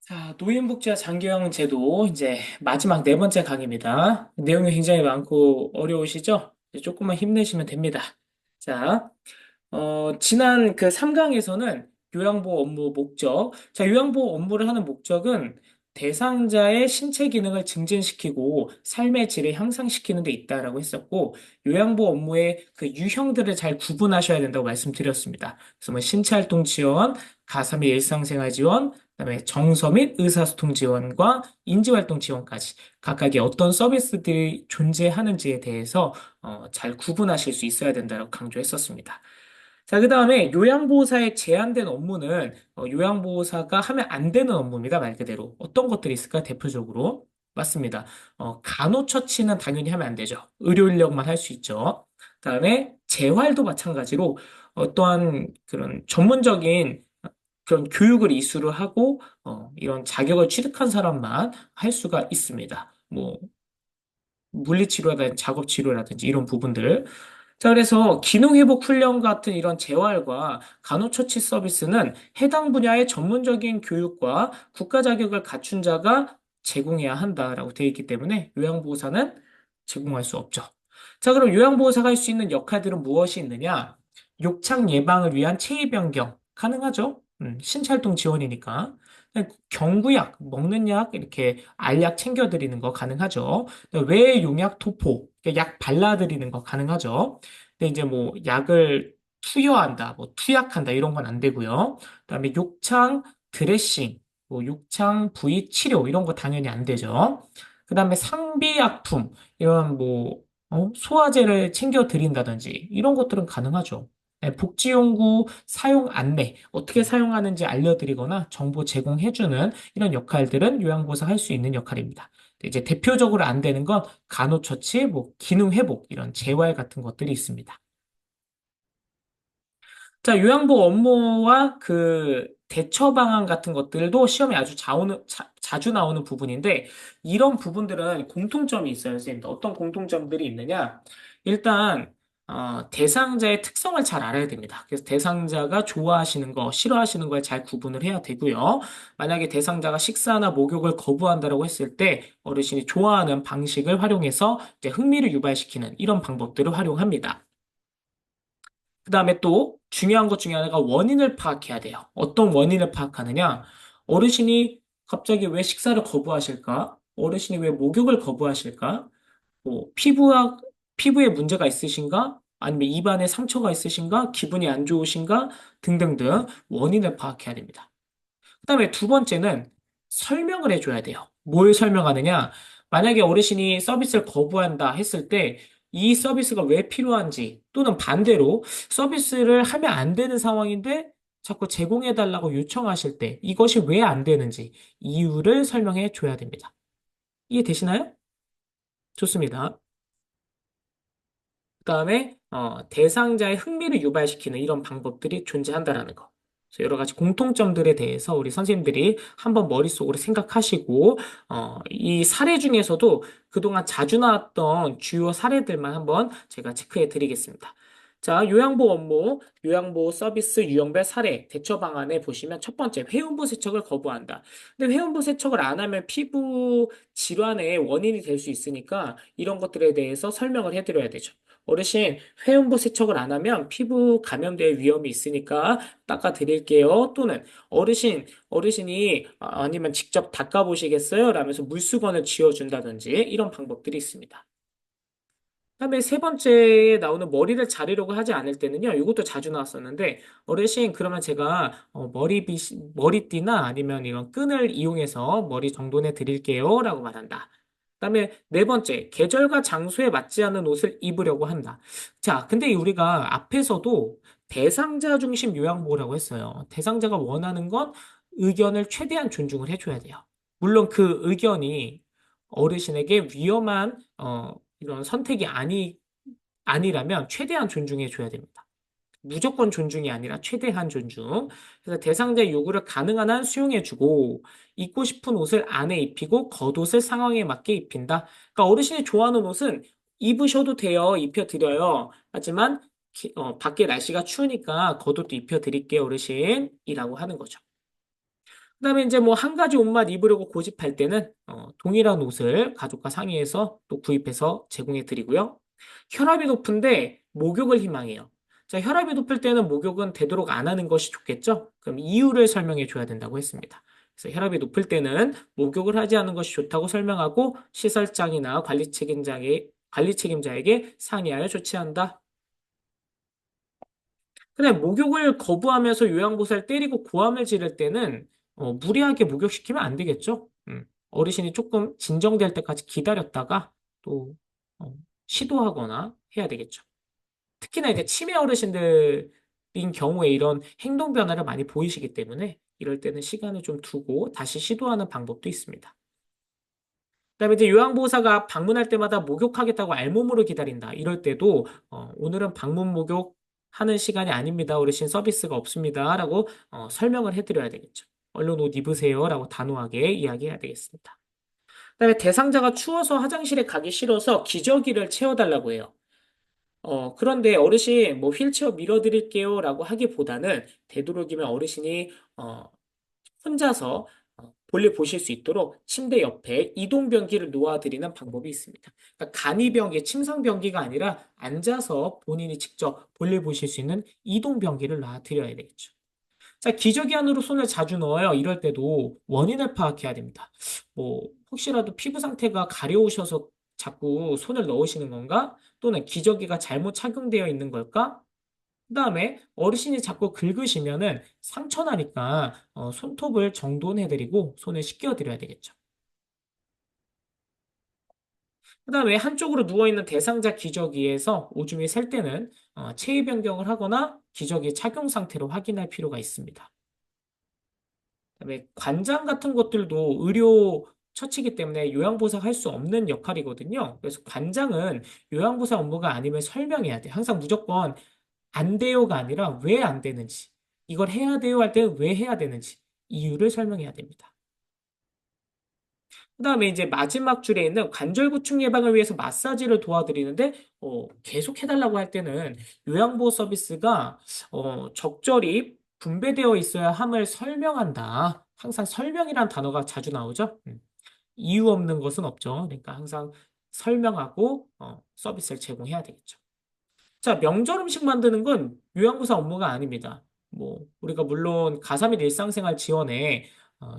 자, 노인복지와 장기요양 제도 이제 마지막 네 번째 강의입니다. 내용이 굉장히 많고 어려우시죠? 이제 조금만 힘내시면 됩니다. 자, 지난 그 3강에서는 요양보호 업무 목적. 자, 요양보호 업무를 하는 목적은 대상자의 신체 기능을 증진시키고 삶의 질을 향상시키는 데 있다라고 했었고, 요양보호 업무의 그 유형들을 잘 구분하셔야 된다고 말씀드렸습니다. 그래서 뭐 신체활동 지원, 가사 및 일상생활 지원, 그다음에 정서 및 의사소통 지원과 인지활동 지원까지 각각의 어떤 서비스들이 존재하는지에 대해서 잘 구분하실 수 있어야 된다고 강조했었습니다. 자, 그 다음에 요양보호사의 제한된 업무는 요양보호사가 하면 안 되는 업무입니다. 말 그대로. 어떤 것들이 있을까? 대표적으로. 맞습니다. 간호처치는 당연히 하면 안 되죠. 의료 인력만 할 수 있죠. 그다음에 재활도 마찬가지로 어떠한 그런 전문적인 그런 교육을 이수를 하고 이런 자격을 취득한 사람만 할 수가 있습니다. 뭐 물리치료라든지 작업치료라든지 이런 부분들. 자, 그래서 기능회복 훈련 같은 이런 재활과 간호처치 서비스는 해당 분야의 전문적인 교육과 국가 자격을 갖춘 자가 제공해야 한다라고 되어 있기 때문에 요양보호사는 제공할 수 없죠. 자, 그럼 요양보호사가 할 수 있는 역할들은 무엇이 있느냐? 욕창 예방을 위한 체위 변경 가능하죠? 신찰동 지원이니까. 경구약, 먹는 약, 이렇게 알약 챙겨드리는 거 가능하죠. 외 용약 도포, 약 발라드리는 거 가능하죠. 근데 이제 뭐 약을 투여한다, 뭐 투약한다 이런 건 안 되고요. 그다음에 욕창 드레싱, 뭐 욕창 부위 치료 이런 거 당연히 안 되죠. 그다음에 상비약품 이런 뭐 소화제를 챙겨 드린다든지 이런 것들은 가능하죠. 네, 복지용구 사용 안내, 어떻게 사용하는지 알려드리거나 정보 제공해주는 이런 역할들은 요양보호사 할 수 있는 역할입니다. 이제 대표적으로 안 되는 건 간호처치, 뭐 기능회복 이런 재활 같은 것들이 있습니다. 자, 요양보 업무와 그 대처 방안 같은 것들도 시험에 아주 자주 나오는 부분인데, 이런 부분들은 공통점이 있어요, 선생님. 어떤 공통점들이 있느냐? 일단, 대상자의 특성을 잘 알아야 됩니다. 그래서 대상자가 좋아하시는 거, 싫어하시는 거에 잘 구분을 해야 되고요. 만약에 대상자가 식사나 목욕을 거부한다라고 했을 때, 어르신이 좋아하는 방식을 활용해서 이제 흥미를 유발시키는 이런 방법들을 활용합니다. 그 다음에 또 중요한 것 중에 하나가 원인을 파악해야 돼요. 어떤 원인을 파악하느냐? 어르신이 갑자기 왜 식사를 거부하실까? 어르신이 왜 목욕을 거부하실까? 뭐 피부에 문제가 있으신가? 아니면 입안에 상처가 있으신가? 기분이 안 좋으신가? 등등등 원인을 파악해야 됩니다. 그다음에 두 번째는 설명을 해줘야 돼요. 뭘 설명하느냐? 만약에 어르신이 서비스를 거부한다 했을 때 이 서비스가 왜 필요한지 또는 반대로 서비스를 하면 안 되는 상황인데 자꾸 제공해달라고 요청하실 때 이것이 왜 안 되는지 이유를 설명해 줘야 됩니다. 이해되시나요? 좋습니다. 그다음에 대상자의 흥미를 유발시키는 이런 방법들이 존재한다라는 거. 그래서 여러 가지 공통점들에 대해서 우리 선생님들이 한번 머릿속으로 생각하시고 이 사례 중에서도 그동안 자주 나왔던 주요 사례들만 한번 제가 체크해 드리겠습니다. 자, 요양보 업무, 요양보 서비스 유형별 사례, 대처 방안에 보시면 첫 번째, 회원부 세척을 거부한다. 근데 회원부 세척을 안 하면 피부 질환의 원인이 될 수 있으니까 이런 것들에 대해서 설명을 해드려야 되죠. 어르신, 회음부 세척을 안 하면 피부 감염될 위험이 있으니까 닦아 드릴게요. 또는 어르신이 아니면 직접 닦아 보시겠어요? 라면서 물수건을 쥐어준다든지 이런 방법들이 있습니다. 그다음에 세 번째에 나오는 머리를 자르려고 하지 않을 때는요, 이것도 자주 나왔었는데, 어르신, 그러면 제가 머리띠나 아니면 이런 끈을 이용해서 머리 정돈해 드릴게요. 라고 말한다. 그다음에 네 번째, 계절과 장소에 맞지 않는 옷을 입으려고 한다. 자, 근데 우리가 앞에서도 대상자 중심 요양보호라고 했어요. 대상자가 원하는 건 의견을 최대한 존중을 해줘야 돼요. 물론 그 의견이 어르신에게 위험한 이런 선택이 아니라면 최대한 존중해 줘야 됩니다. 무조건 존중이 아니라 최대한 존중. 그래서 대상자의 요구를 가능한 한 수용해주고, 입고 싶은 옷을 안에 입히고, 겉옷을 상황에 맞게 입힌다. 그러니까 어르신이 좋아하는 옷은 입으셔도 돼요. 입혀드려요. 하지만, 밖에 날씨가 추우니까 겉옷도 입혀드릴게요, 어르신이라고 하는 거죠. 그다음에 이제 뭐 한 가지 옷만 입으려고 고집할 때는 동일한 옷을 가족과 상의해서 또 구입해서 제공해 드리고요. 혈압이 높은데 목욕을 희망해요. 자, 혈압이 높을 때는 목욕은 되도록 안 하는 것이 좋겠죠? 그럼 이유를 설명해 줘야 된다고 했습니다. 그래서 혈압이 높을 때는 목욕을 하지 않는 것이 좋다고 설명하고 시설장이나 관리 책임자에게 상의하여 조치한다. 근데 목욕을 거부하면서 요양보살 때리고 고함을 지를 때는 무리하게 목욕시키면 안 되겠죠? 어르신이 조금 진정될 때까지 기다렸다가 또 시도하거나 해야 되겠죠. 특히나 이제 치매 어르신들인 경우에 이런 행동 변화를 많이 보이시기 때문에 이럴 때는 시간을 좀 두고 다시 시도하는 방법도 있습니다. 그다음에 이제 요양보호사가 방문할 때마다 목욕하겠다고 알몸으로 기다린다. 이럴 때도 오늘은 방문 목욕 하는 시간이 아닙니다. 어르신 서비스가 없습니다라고 설명을 해드려야 되겠죠. 얼른 옷 입으세요라고 단호하게 이야기해야 되겠습니다. 그다음에 대상자가 추워서 화장실에 가기 싫어서 기저귀를 채워달라고 해요. 그런데 어르신 뭐 휠체어 밀어드릴게요라고 하기보다는 되도록이면 어르신이 혼자서 볼일 보실 수 있도록 침대 옆에 이동 변기를 놓아드리는 방법이 있습니다. 그러니까 간이변기, 침상 변기가 아니라 앉아서 본인이 직접 볼일 보실 수 있는 이동 변기를 놔드려야 되겠죠. 자, 기저귀 안으로 손을 자주 넣어요. 이럴 때도 원인을 파악해야 됩니다. 뭐 혹시라도 피부 상태가 가려우셔서 자꾸 손을 넣으시는 건가? 또는 기저귀가 잘못 착용되어 있는 걸까? 그다음에 어르신이 자꾸 긁으시면은 상처 나니까 손톱을 정돈해드리고 손을 씻겨드려야 되겠죠. 그다음에 한쪽으로 누워있는 대상자 기저귀에서 오줌이 셀 때는 체위 변경을 하거나 기저귀 착용 상태로 확인할 필요가 있습니다. 그다음에 관장 같은 것들도 의료 처치이기 때문에 요양보호사가 할 수 없는 역할이거든요. 그래서 관장은 요양보호사 업무가 아니면 설명해야 돼. 항상 무조건 안 돼요가 아니라 왜 안 되는지, 이걸 해야 돼요 할 때는 왜 해야 되는지 이유를 설명해야 됩니다. 그다음에 이제 마지막 줄에 있는 관절 구충 예방을 위해서 마사지를 도와드리는데 계속 해달라고 할 때는 요양보호 서비스가 적절히 분배되어 있어야 함을 설명한다. 항상 설명이란 단어가 자주 나오죠. 이유 없는 것은 없죠. 그러니까 항상 설명하고 서비스를 제공해야 되겠죠. 자, 명절 음식 만드는 건 요양보사 업무가 아닙니다. 뭐, 우리가 물론 가사및 일상생활 지원에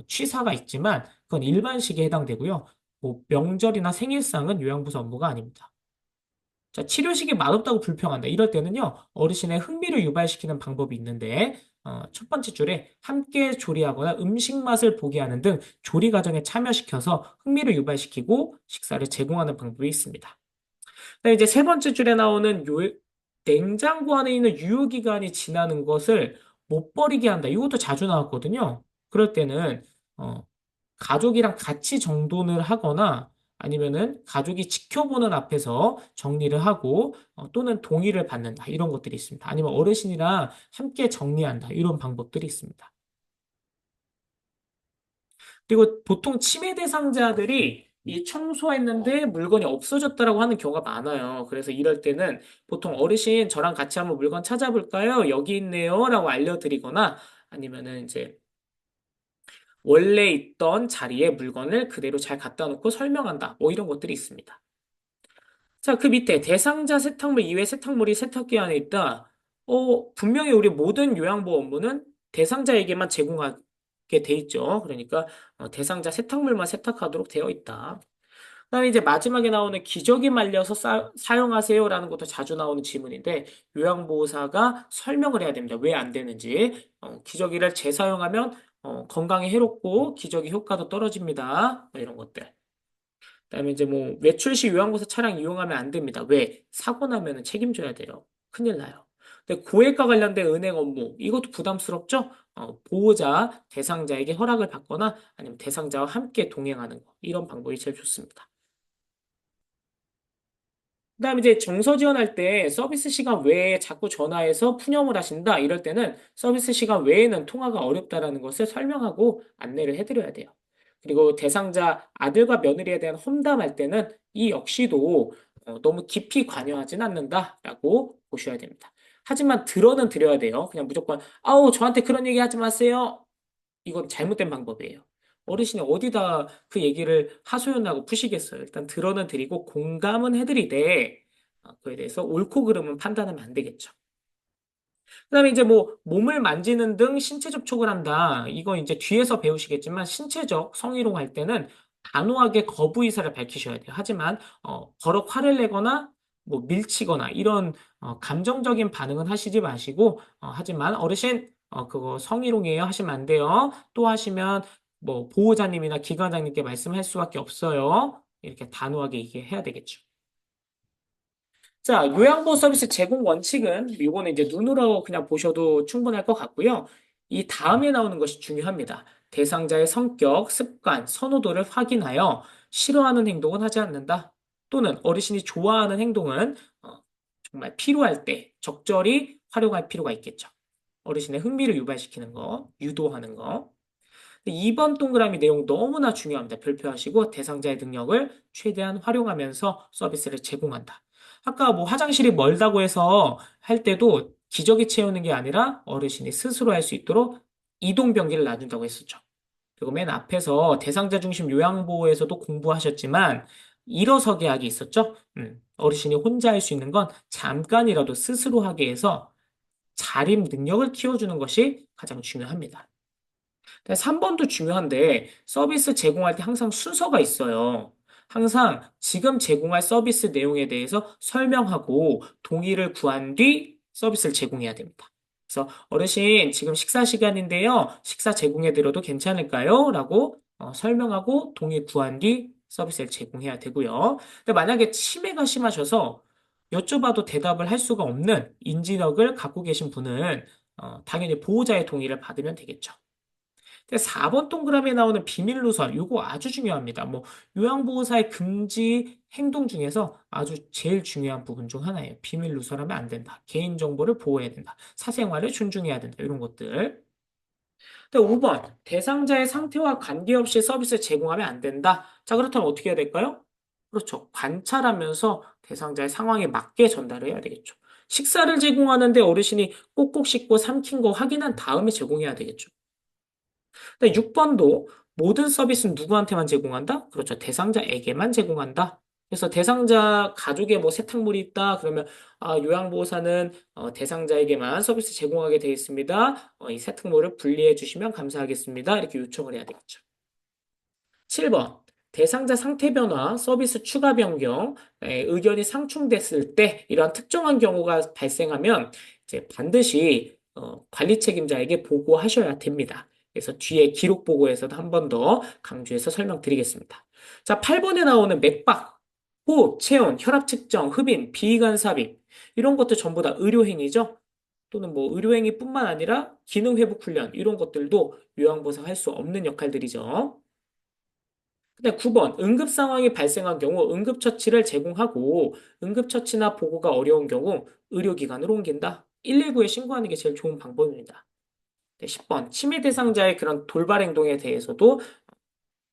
취사가 있지만 그건 일반식에 해당되고요. 뭐, 명절이나 생일상은 요양보사 업무가 아닙니다. 자, 치료식이 맛없다고 불평한다. 이럴 때는요, 어르신의 흥미를 유발시키는 방법이 있는데, 첫 번째 줄에 함께 조리하거나 음식 맛을 보게 하는 등 조리 과정에 참여시켜서 흥미를 유발시키고 식사를 제공하는 방법이 있습니다. 그다음에 이제 세 번째 줄에 나오는 냉장고 안에 있는 유효기간이 지나는 것을 못 버리게 한다. 이것도 자주 나왔거든요. 그럴 때는 어, 가족이랑 같이 정돈을 하거나 아니면은 가족이 지켜보는 앞에서 정리를 하고 또는 동의를 받는다. 이런 것들이 있습니다. 아니면 어르신이랑 함께 정리한다. 이런 방법들이 있습니다. 그리고 보통 치매 대상자들이 이 청소했는데 물건이 없어졌다라고 하는 경우가 많아요. 그래서 이럴 때는 보통 어르신 저랑 같이 한번 물건 찾아볼까요? 여기 있네요. 라고 알려드리거나 아니면은 이제 원래 있던 자리에 물건을 그대로 잘 갖다 놓고 설명한다. 뭐 이런 것들이 있습니다. 자, 그 밑에 대상자 세탁물 이외 세탁물이 세탁기 안에 있다. 분명히 우리 모든 요양보 업무는 대상자에게만 제공하게 돼 있죠. 그러니까 대상자 세탁물만 세탁하도록 되어 있다. 그다음에 이제 마지막에 나오는 기저귀 말려서 사용하세요라는 것도 자주 나오는 질문인데 요양보호사가 설명을 해야 됩니다. 왜 안 되는지. 기저귀를 재사용하면 건강에 해롭고 기저귀 효과도 떨어집니다. 뭐 이런 것들. 그다음에 이제 뭐 외출 시 요양보호사 차량 이용하면 안 됩니다. 왜? 사고 나면은 책임져야 돼요. 큰일 나요. 근데 고액과 관련된 은행 업무 이것도 부담스럽죠? 보호자 대상자에게 허락을 받거나 아니면 대상자와 함께 동행하는 거 이런 방법이 제일 좋습니다. 그다음에 이제 정서 지원할 때 서비스 시간 외에 자꾸 전화해서 푸념을 하신다 이럴 때는 서비스 시간 외에는 통화가 어렵다라는 것을 설명하고 안내를 해드려야 돼요. 그리고 대상자 아들과 며느리에 대한 험담할 때는 이 역시도 너무 깊이 관여하진 않는다라고 보셔야 됩니다. 하지만 들어는 드려야 돼요. 그냥 무조건 아우 저한테 그런 얘기 하지 마세요. 이건 잘못된 방법이에요. 어르신이 어디다 그 얘기를 하소연하고 푸시겠어요. 일단 들어는 드리고 공감은 해드리되 그에 대해서 옳고 그름은 판단하면 안 되겠죠. 그다음에 이제 뭐 몸을 만지는 등 신체 접촉을 한다. 이거 이제 뒤에서 배우시겠지만 신체적 성희롱 할 때는 단호하게 거부 의사를 밝히셔야 돼요. 하지만 버럭 화를 내거나 뭐 밀치거나 이런 감정적인 반응은 하시지 마시고 하지만 어르신 그거 성희롱이에요 하시면 안 돼요. 또 하시면 뭐 보호자님이나 기관장님께 말씀할 수밖에 없어요. 이렇게 단호하게 얘기해야 되겠죠. 자, 요양보호 서비스 제공 원칙은 이거는 이제 눈으로 그냥 보셔도 충분할 것 같고요. 이 다음에 나오는 것이 중요합니다. 대상자의 성격, 습관, 선호도를 확인하여 싫어하는 행동은 하지 않는다. 또는 어르신이 좋아하는 행동은 정말 필요할 때 적절히 활용할 필요가 있겠죠. 어르신의 흥미를 유발시키는 거, 유도하는 거. 2번 동그라미 내용 너무나 중요합니다. 별표하시고 대상자의 능력을 최대한 활용하면서 서비스를 제공한다. 아까 뭐 화장실이 멀다고 해서 할 때도 기저귀 채우는 게 아니라 어르신이 스스로 할 수 있도록 이동변기를 놔둔다고 했었죠. 그리고 맨 앞에서 대상자 중심 요양보호에서도 공부하셨지만 일어서게 하기 있었죠. 어르신이 혼자 할 수 있는 건 잠깐이라도 스스로 하게 해서 자립 능력을 키워주는 것이 가장 중요합니다. 3번도 중요한데 서비스 제공할 때 항상 순서가 있어요. 항상 지금 제공할 서비스 내용에 대해서 설명하고 동의를 구한 뒤 서비스를 제공해야 됩니다. 그래서 어르신 지금 식사 시간인데요. 식사 제공해 드려도 괜찮을까요? 라고 설명하고 동의 구한 뒤 서비스를 제공해야 되고요. 근데 만약에 치매가 심하셔서 여쭤봐도 대답을 할 수가 없는 인지력을 갖고 계신 분은 당연히 보호자의 동의를 받으면 되겠죠. 4번 동그라미에 나오는 비밀 누설, 이거 아주 중요합니다. 뭐, 요양보호사의 금지 행동 중에서 아주 제일 중요한 부분 중 하나예요. 비밀 누설하면 안 된다. 개인정보를 보호해야 된다. 사생활을 존중해야 된다. 이런 것들. 5번, 대상자의 상태와 관계없이 서비스 제공하면 안 된다. 자, 그렇다면 어떻게 해야 될까요? 그렇죠. 관찰하면서 대상자의 상황에 맞게 전달을 해야 되겠죠. 식사를 제공하는데 어르신이 꼭꼭 씹고 삼킨 거 확인한 다음에 제공해야 되겠죠. 근데 6번도 모든 서비스는 누구한테만 제공한다? 그렇죠. 대상자에게만 제공한다. 그래서 대상자 가족에 뭐 세탁물이 있다. 그러면 요양보호사는 대상자에게만 서비스 제공하게 되어 있습니다. 이 세탁물을 분리해 주시면 감사하겠습니다. 이렇게 요청을 해야 되겠죠. 7번. 대상자 상태 변화, 서비스 추가 변경, 의견이 상충됐을 때 이러한 특정한 경우가 발생하면 이제 반드시 관리 책임자에게 보고하셔야 됩니다. 그래서 뒤에 기록 보고에서도 한 번 더 강조해서 설명드리겠습니다. 자, 8번에 나오는 맥박, 호흡, 체온, 혈압 측정, 흡인, 비위관 삽입 이런 것도 전부 다 의료행위죠. 또는 뭐 의료행위뿐만 아니라 기능회복 훈련 이런 것들도 요양보호사 할 수 없는 역할들이죠. 근데 9번, 응급 상황이 발생한 경우 응급처치를 제공하고 응급처치나 보고가 어려운 경우 의료기관으로 옮긴다. 119에 신고하는 게 제일 좋은 방법입니다. 네, 10번, 치매 대상자의 그런 돌발 행동에 대해서도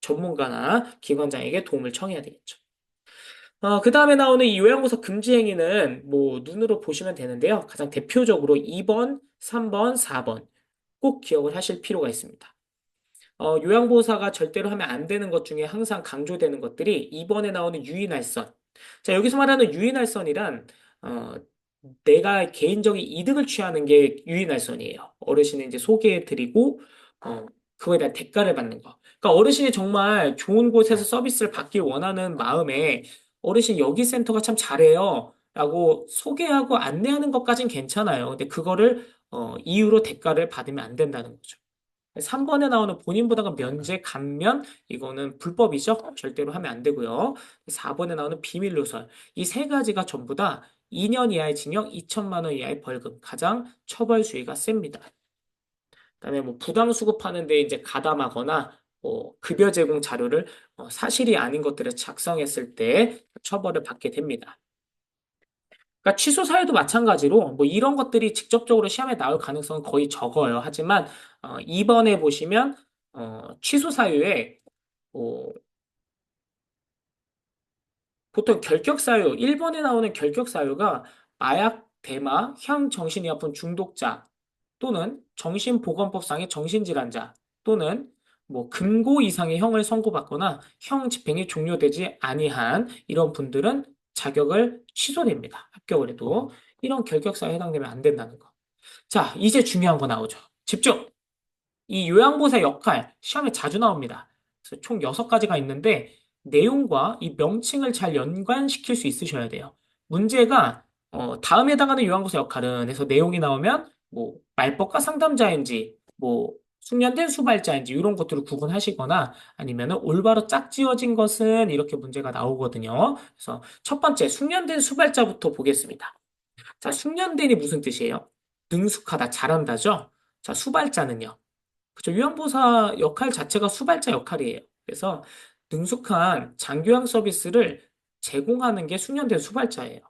전문가나 기관장에게 도움을 청해야 되겠죠. 그 다음에 나오는 이 요양보호사 금지 행위는 뭐 눈으로 보시면 되는데요. 가장 대표적으로 2번, 3번, 4번 꼭 기억을 하실 필요가 있습니다. 요양보호사가 절대로 하면 안 되는 것 중에 항상 강조되는 것들이 이번에 나오는 유인할선. 자, 여기서 말하는 유인할선이란, 내가 개인적인 이득을 취하는 게 유인할선이에요. 어르신을 이제 소개해드리고, 그거에 대한 대가를 받는 거. 그러니까 어르신이 정말 좋은 곳에서 서비스를 받길 원하는 마음에 어르신 여기 센터가 참 잘해요. 라고 소개하고 안내하는 것까진 괜찮아요. 근데 그거를, 이유로 대가를 받으면 안 된다는 거죠. 3번에 나오는 본인 부담금 면제 감면 이거는 불법이죠. 절대로 하면 안 되고요. 4번에 나오는 비밀 누설 이 세 가지가 전부 다 2년 이하의 징역 2천만 원 이하의 벌금 가장 처벌 수위가 셉니다. 그다음에 뭐 부당 수급하는데 이제 가담하거나 뭐 급여 제공 자료를 사실이 아닌 것들을 작성했을 때 처벌을 받게 됩니다. 그러니까 취소 사유도 마찬가지로 뭐 이런 것들이 직접적으로 시험에 나올 가능성은 거의 적어요. 하지만 2번에 보시면 취소 사유에 뭐 보통 결격 사유 1번에 나오는 결격 사유가 마약, 대마, 향정신의약품 중독자 또는 정신보건법상의 정신질환자 또는 뭐 금고 이상의 형을 선고받거나 형 집행이 종료되지 아니한 이런 분들은 자격을 취소됩니다. 합격을 해도 이런 결격사에 해당되면 안 된다는 거. 자, 이제 중요한 거 나오죠. 집중! 이 요양보호사 역할 시험에 자주 나옵니다. 그래서 총 6가지가 있는데 내용과 이 명칭을 잘 연관시킬 수 있으셔야 돼요. 문제가 다음에 해당하는 요양보호사 역할은 해서 내용이 나오면 뭐 말법과 상담자인지 뭐 숙련된 수발자인지 이런 것들을 구분하시거나 아니면은 올바로 짝지어진 것은 이렇게 문제가 나오거든요. 그래서 첫 번째 숙련된 수발자부터 보겠습니다. 자, 숙련된이 무슨 뜻이에요? 능숙하다, 잘한다죠? 자, 수발자는요? 그죠. 요양보호사 역할 자체가 수발자 역할이에요. 그래서 능숙한 장교양 서비스를 제공하는 게 숙련된 수발자예요.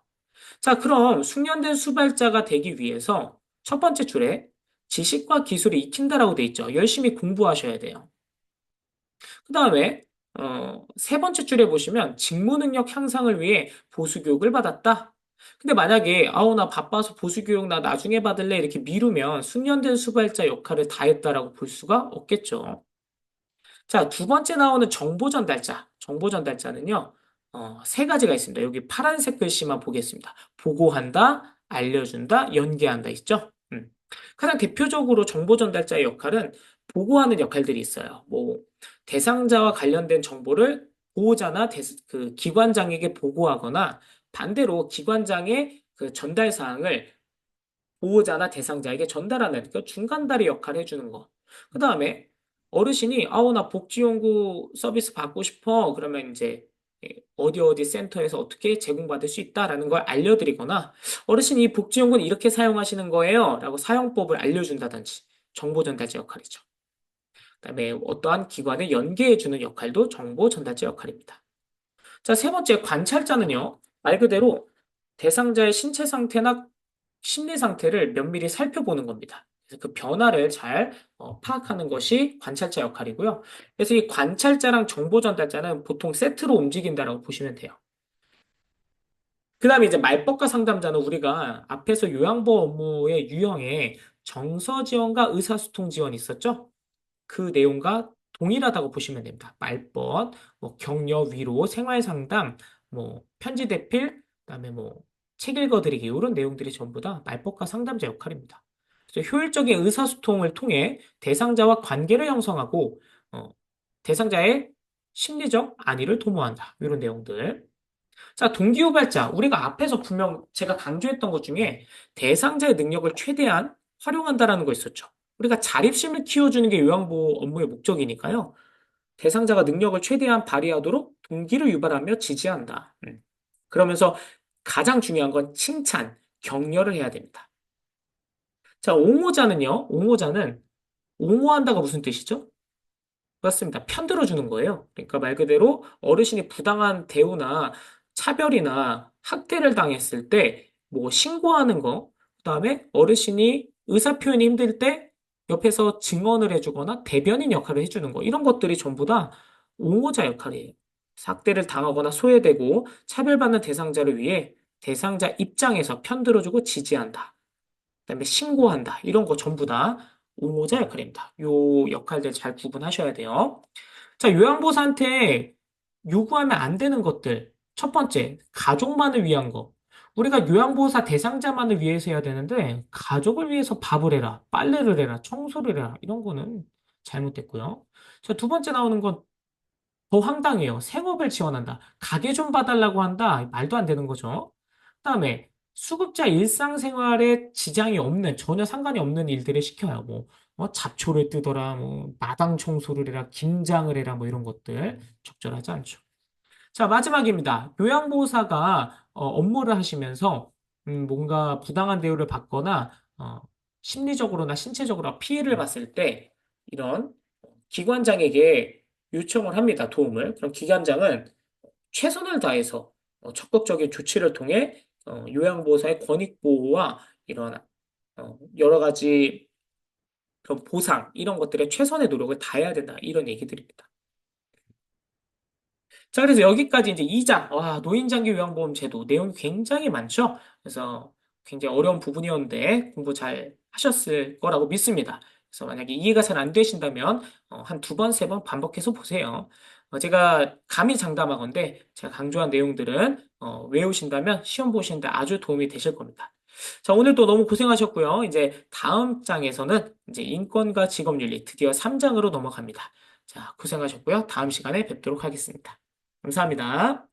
자, 그럼 숙련된 수발자가 되기 위해서 첫 번째 줄에 지식과 기술을 익힌다라고 돼 있죠. 열심히 공부하셔야 돼요. 그 다음에 세 번째 줄에 보시면 직무 능력 향상을 위해 보수 교육을 받았다. 근데 만약에 아우 나 바빠서 보수 교육 나 나중에 받을래 이렇게 미루면 숙련된 수발자 역할을 다 했다라고 볼 수가 없겠죠. 자, 두 번째 나오는 정보 전달자. 정보 전달자는요, 세 가지가 있습니다. 여기 파란색 글씨만 보겠습니다. 보고한다, 알려준다, 연계한다 있죠? 가장 대표적으로 정보 전달자의 역할은 보고하는 역할들이 있어요. 뭐, 대상자와 관련된 정보를 보호자나 그 기관장에게 보고하거나 반대로 기관장의 그 전달 사항을 보호자나 대상자에게 전달하는 그 중간다리 역할을 해주는 거. 그 다음에 어르신이 아우 나 복지연구 서비스 받고 싶어. 그러면 이제 어디 어디 센터에서 어떻게 제공받을 수 있다라는 걸 알려드리거나 어르신이 이 복지연구는 이렇게 사용하시는 거예요. 라고 사용법을 알려준다든지 정보 전달자 역할이죠. 그다음에 어떠한 기관에 연계해주는 역할도 정보 전달자 역할입니다. 자, 세 번째 관찰자는요. 말 그대로 대상자의 신체 상태나 심리 상태를 면밀히 살펴보는 겁니다. 그래서 그 변화를 잘 파악하는 것이 관찰자 역할이고요. 그래서 이 관찰자랑 정보 전달자는 보통 세트로 움직인다라고 보시면 돼요. 그 다음에 이제 말법과 상담자는 우리가 앞에서 요양보호 업무의 유형에 정서 지원과 의사소통 지원이 있었죠? 그 내용과 동일하다고 보시면 됩니다. 말벗, 뭐 격려, 위로, 생활 상담, 뭐 편지 대필, 그다음에 뭐 책 읽어드리기 이런 내용들이 전부 다 말벗과 상담자 역할입니다. 그래서 효율적인 의사소통을 통해 대상자와 관계를 형성하고 대상자의 심리적 안위를 도모한다. 이런 내용들. 자, 동기유발자. 우리가 앞에서 분명 제가 강조했던 것 중에 대상자의 능력을 최대한 활용한다라는 거 있었죠. 우리가 자립심을 키워주는 게 요양보호 업무의 목적이니까요. 대상자가 능력을 최대한 발휘하도록 동기를 유발하며 지지한다. 그러면서 가장 중요한 건 칭찬, 격려를 해야 됩니다. 자, 옹호자는요. 옹호자는 옹호한다가 무슨 뜻이죠? 맞습니다. 편들어주는 거예요. 그러니까 말 그대로 어르신이 부당한 대우나 차별이나 학대를 당했을 때 뭐 신고하는 거, 그다음에 어르신이 의사 표현이 힘들 때 옆에서 증언을 해주거나 대변인 역할을 해주는 거, 이런 것들이 전부 다 옹호자 역할이에요. 학대를 당하거나 소외되고 차별받는 대상자를 위해 대상자 입장에서 편들어주고 지지한다. 그다음에 신고한다. 이런 거 전부 다 옹호자 역할입니다. 요 역할들 잘 구분하셔야 돼요. 자, 요양보호사한테 요구하면 안 되는 것들. 첫 번째, 가족만을 위한 거. 우리가 요양보호사 대상자만을 위해서 해야 되는데, 가족을 위해서 밥을 해라, 빨래를 해라, 청소를 해라. 이런 거는 잘못됐고요. 자, 두 번째 나오는 건 더 황당해요. 생업을 지원한다. 가게 좀 봐달라고 한다. 말도 안 되는 거죠. 그다음에 수급자 일상생활에 지장이 없는, 전혀 상관이 없는 일들을 시켜요. 잡초를 뜯어라, 마당 청소를 해라, 김장을 해라, 뭐 이런 것들 적절하지 않죠. 자, 마지막입니다. 요양보호사가 업무를 하시면서 뭔가 부당한 대우를 받거나 심리적으로나 신체적으로 피해를 봤을 때 이런 기관장에게 요청을 합니다. 도움을. 그럼 기관장은 최선을 다해서 적극적인 조치를 통해 요양보호사의 권익보호와 이런 여러 가지 그런 보상 이런 것들에 최선의 노력을 다해야 된다. 이런 얘기들입니다. 자, 그래서 여기까지 이제 2장, 와, 노인장기 요양보험 제도 내용이 굉장히 많죠? 그래서 굉장히 어려운 부분이었는데 공부 잘 하셨을 거라고 믿습니다. 그래서 만약에 이해가 잘 안 되신다면 한 두 번, 세 번 반복해서 보세요. 제가 감히 장담하건대 제가 강조한 내용들은 외우신다면 시험 보시는데 아주 도움이 되실 겁니다. 자, 오늘도 너무 고생하셨고요. 이제 다음 장에서는 이제 인권과 직업윤리 드디어 3장으로 넘어갑니다. 자, 고생하셨고요. 다음 시간에 뵙도록 하겠습니다. 감사합니다.